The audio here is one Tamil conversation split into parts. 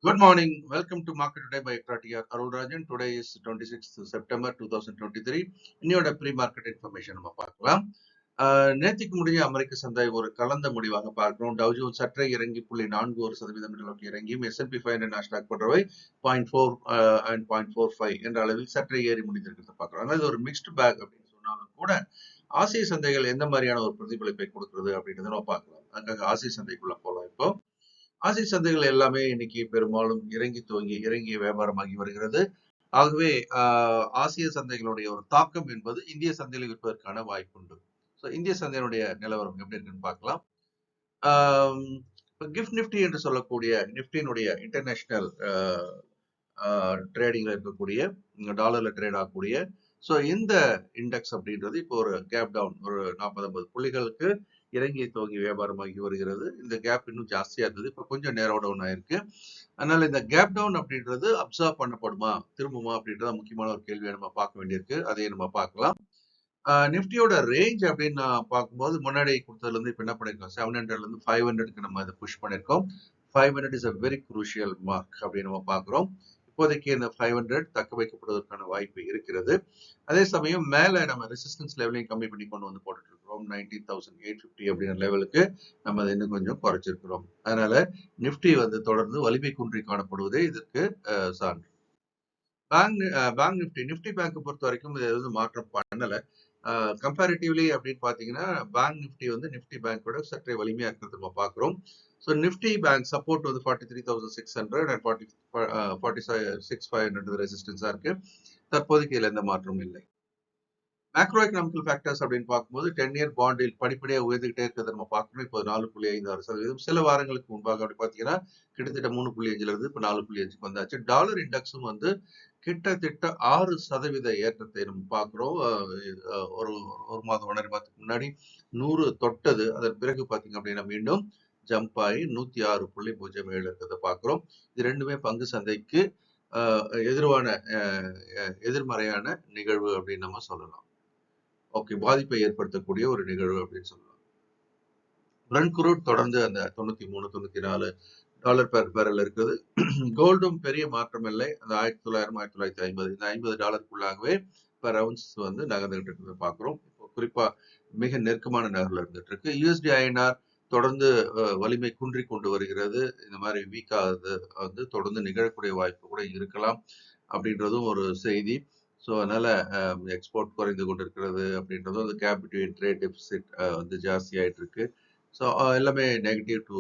Good morning. Welcome to Market Today by ECTRA Arulrajhan. Today is 26th September 2023. இன்னையோட ப்ரீ மார்க்கெட் இன்ஃபர்மேஷன் நம்ம பார்க்கலாம். நேற்றுக்கு முடிய அமெரிக்க சந்தை ஒரு கலந்த முடிவாக பார்க்கிறோம். டவ் ஜோன்ஸ் சற்றே இறங்கி 0.41% அளவுக்கு இறங்கியும் S&P 500 நாஸ்டாக் போன்றவை 0.4 and 0.45 என்ற அளவில் சற்றே ஏறி முடிந்திருக்கிறத பார்க்கிறோம். அதாவது ஒரு மிக்ஸ்ட் பேக் அப்படின்னு சொன்னாலும் கூட ஆசிய சந்தைகள் எந்த மாதிரியான ஒரு பிரதிபலிப்பை கொடுக்கிறது அப்படின்றத நம்ம பார்க்கலாம். அதுக்காக ஆசிய சந்தைக்குள்ள போகலாம். இப்போ ஆசிய சந்தைகள் எல்லாமே இன்னைக்கு பெரும்பாலும் இறங்கிய வியாபாரமாகி வருகிறது. ஆகவே ஆசிய சந்தைகளுடைய ஒரு தாக்கம் என்பது இந்திய சந்தையில் இருப்பதற்கான வாய்ப்புண்டு. ஸோ இந்திய சந்தையினுடைய நிலவரம் எப்படி இருக்குன்னு பார்க்கலாம். கிஃப்ட் நிஃப்டி என்று சொல்லக்கூடிய நிஃப்டியினுடைய இன்டர்நேஷனல் ட்ரேடிங்ல இருக்கக்கூடிய டாலர்ல ட்ரேட் ஆகக்கூடிய ஸோ இந்த இண்டெக்ஸ் அப்படின்றது இப்போ ஒரு கேப் டவுன் ஒரு 40-50 புள்ளிகளுக்கு இறங்கி துவங்கி வியாபாரமாகி வருகிறது. இந்த கேப் இன்னும் ஜாஸ்தியா இருந்தது, இப்போ கொஞ்சம் நேரோ டவுன் ஆயிருக்கு. அதனால இந்த கேப் டவுன் அப்படின்றது அப்சர்வ் பண்ணப்படுமா, திரும்புமா அப்படின்றத முக்கியமான ஒரு கேள்வியை நம்ம பார்க்க வேண்டியிருக்கு. அதையே நம்ம பார்க்கலாம். நிஃப்டியோட ரேஞ்ச் அப்படின்னு நான் பார்க்கும்போது முன்னாடி கொடுத்ததுல இருந்து இப்போ என்ன பண்ணிருக்கோம், 700ல இருந்து 500க்கு நம்ம இதை புஷ் பண்ணிருக்கோம். 500 is a very crucial mark அப்படின்னு நம்ம பார்க்கிறோம். இப்போதைக்கு இந்த 500 தக்க வைக்கப்படுவதற்கான வாய்ப்பு இருக்கிறது. அதே சமயம் மேல நம்ம ரெசிஸ்டன்ஸ் லெவலையும் கம்மி பண்ணி கொண்டு வந்து போட்டுட்டு இருக்கிறோம். 19,850 அப்படிங்கிற லெவலுக்கு நம்ம அதை இன்னும் கொஞ்சம் குறைச்சிருக்கிறோம். அதனால நிஃப்டி வந்து தொடர்ந்து வலிமை குன்றி காணப்படுவதே இதற்கு சான்று. பேங்க் நிஃப்டி பேங்க் பொறுத்த வரைக்கும் இது எதுவும் மாற்றம் பண்ணல. கம்பேரிட்டிவ்லி அப்படின்னு பாத்தீங்கன்னா பேங்க் நிஃப்டி வந்து நிஃப்டி பேங்கோட சற்றே வலிமையா இருக்கிறது நம்ம பாக்குறோம். ஸோ நிஃப்டி பேங்க் சப்போர்ட் வந்து 43,600 அண்ட் 46,500 ரெசிஸ்டன்ஸா இருக்கு. தற்போதைக்கு இதுல எந்த மாற்றமும் இல்லை. மேக்ரோ எக்கனாமிக்கல் ஃபேக்டர்ஸ் அப்படின்னு பார்க்கும்போது 10-year பாண்டில் படிப்படியாக உயர்ந்துகிட்டே இருக்கிறத நம்ம பார்க்கணும். இப்போ 4.56%. சில வாரங்களுக்கு முன்பாக அப்படி பார்த்தீங்கன்னா கிட்டத்தட்ட 3.5ல இருந்து இப்போ 4.5க்கு வந்தாச்சு. டாலர் இண்டெக்ஸும் வந்து கிட்டத்தட்ட 6% ஏற்றத்தை நம்ம பார்க்கிறோம். ஒரு மாதம் 1.5 மாதத்துக்கு முன்னாடி 100 தொட்டது. அதன் பிறகு பார்த்தீங்க அப்படின்னா மீண்டும் ஜம்ப் ஆகி 106.07 இருக்கிறத பார்க்கிறோம். இது ரெண்டுமே பங்கு சந்தைக்கு எதிர்மறையான நிகழ்வு அப்படின்னு நம்ம சொல்லலாம். ஓகே, பாதிப்பை ஏற்படுத்தக்கூடிய ஒரு நிகழ்வு அப்படின்னு சொல்லலாம். பிரெண்ட் குரூட் தொடர்ந்து அந்த 93-94 டாலர் பெர் பேரல் இருக்குது. கோல்டும் பெரிய மாற்றம் இல்லை. அந்த 1900-1950 இந்த $50 பெர் அவுன்ஸ் வந்து நகர்ந்துகிட்டு இருக்கிறத பார்க்கிறோம். இப்போ குறிப்பா மிக நெருக்கமான நகர்ல இருந்துட்டு இருக்கு. USD INR தொடர்ந்து வலிமை குன்றி கொண்டு வருகிறது. இந்த மாதிரி வீக் ஆகுது வந்து தொடர்ந்து நிகழக்கூடிய வாய்ப்பு கூட இருக்கலாம் அப்படின்றதும் ஒரு செய்தி. ஸோ அதனால எக்ஸ்போர்ட் குறைந்து கொண்டிருக்கிறது அப்படின்றதும் அந்த கேப் பிட்வீன் ட்ரேட் டெபிசிட் வந்து ஜாஸ்தி ஆயிட்டு இருக்கு. ஸோ எல்லாமே negative to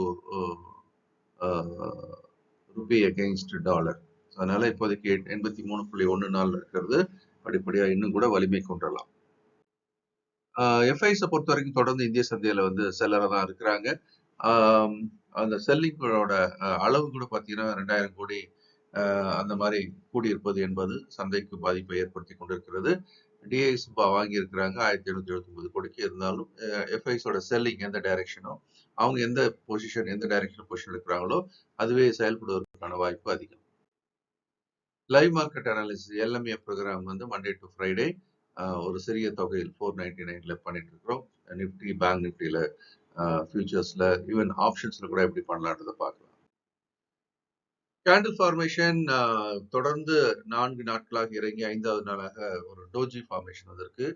rupee against dollar. அதனால இப்போதைக்கு 83.14 இருக்கிறது படிப்படியா இன்னும் கூட வலிமை கொண்டலாம். எஃப்ஐஸை பொறுத்த வரைக்கும் தொடர்ந்து இந்திய சந்தையில வந்து செல்லரா தான் இருக்கிறாங்க. அந்த செல்லிங்கோட அளவு கூட பார்த்தீங்கன்னா 2000 கோடி அந்த மாதிரி கூடியிருப்பது என்பது சந்தைக்கு பாதிப்பை ஏற்படுத்தி கொண்டிருக்கிறது. டிஐஸ் வாங்கி இருக்கிறாங்க 1779 கோடிக்கு. இருந்தாலும் எஃப்ஐஸோட செல்லிங் எந்த டைரக்ஷனோ அவங்க எந்த டைரக்ஷன் பொசிஷன் இருக்கிறாங்களோ அதுவே செயல்படுவதற்கான வாய்ப்பு அதிகம். Live market analysis LMA program வந்து மண்டே டு ஃப்ரைடே ஒரு சிறிய தொகையில் 499ல பண்ணிட்டு இருக்கிறோம். நிஃப்டி பேங்க் நிஃப்டியில ஃபியூச்சர்ஸ்ல ஈவன் ஆப்ஷன்ஸ்ல கூட எப்படி பண்ணலான்றதை பார்க்கலாம். கேண்டில் ஃபார்மேஷன் தொடர்ந்து 4 நாட்களாக இறங்கி 5வது நாளாக ஒரு டோஜி ஃபார்மேஷன் வந்திருக்கு.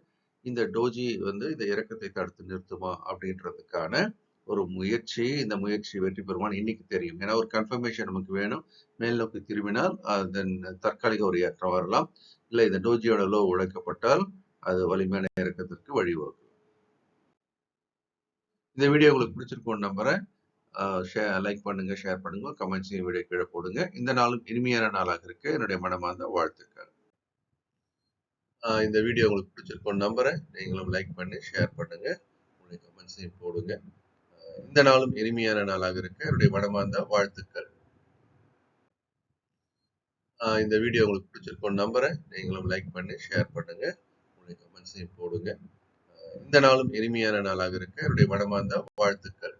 இந்த டோஜி வந்து இந்த இறக்கத்தை தடுத்து நிறுத்துமா அப்படின்றதுக்கான ஒரு முயற்சி. இந்த முயற்சி வெற்றி பெறுமான்னு இன்னைக்கு தெரியும். ஏன்னா ஒரு கன்ஃபர்மேஷன் நமக்கு வேணும். மேல் நோக்கி திரும்பினால் தென் தற்காலிக ஒரு ஏற்றம் வரலாம். இல்லை இந்த டோஜியோட லோ உழைக்கப்பட்டால் அது வலிமையான இறக்கத்திற்கு வழிவகுக்கும். இந்த வீடியோ உங்களுக்கு பிடிச்சிருக்கும்னு நம்புறேன். லைக் பண்ணுங்க, ஷேர் பண்ணுங்க, கமெண்ட்ஸையும் வீடியோ கீழே போடுங்க. இந்த நாளும் இனிமையான நாளாக இருக்கு என்னுடைய மனமார்ந்த வாழ்த்துக்கள். இந்த வீடியோ உங்களுக்கு பிடிச்சிருக்கும்னு நம்புறேன். நீங்களும் லைக் பண்ணி ஷேர் பண்ணுங்க, உங்களுடைய கமெண்ட்ஸையும் போடுங்க. இந்த நாளும் இனிமையான நாளாக இருக்கு என்னுடைய மனமார்ந்த வாழ்த்துக்கள். இந்த வீடியோ உங்களுக்கு பிடிச்சிருக்கும்னு நம்புறேன். நீங்களும் லைக் பண்ணி ஷேர் பண்ணுங்க, உங்களுடைய கமெண்ட்ஸையும் போடுங்க. இந்த நாளும் இனிமையான நாளாக இருக்கு என்னுடைய மனமார்ந்த வாழ்த்துக்கள்.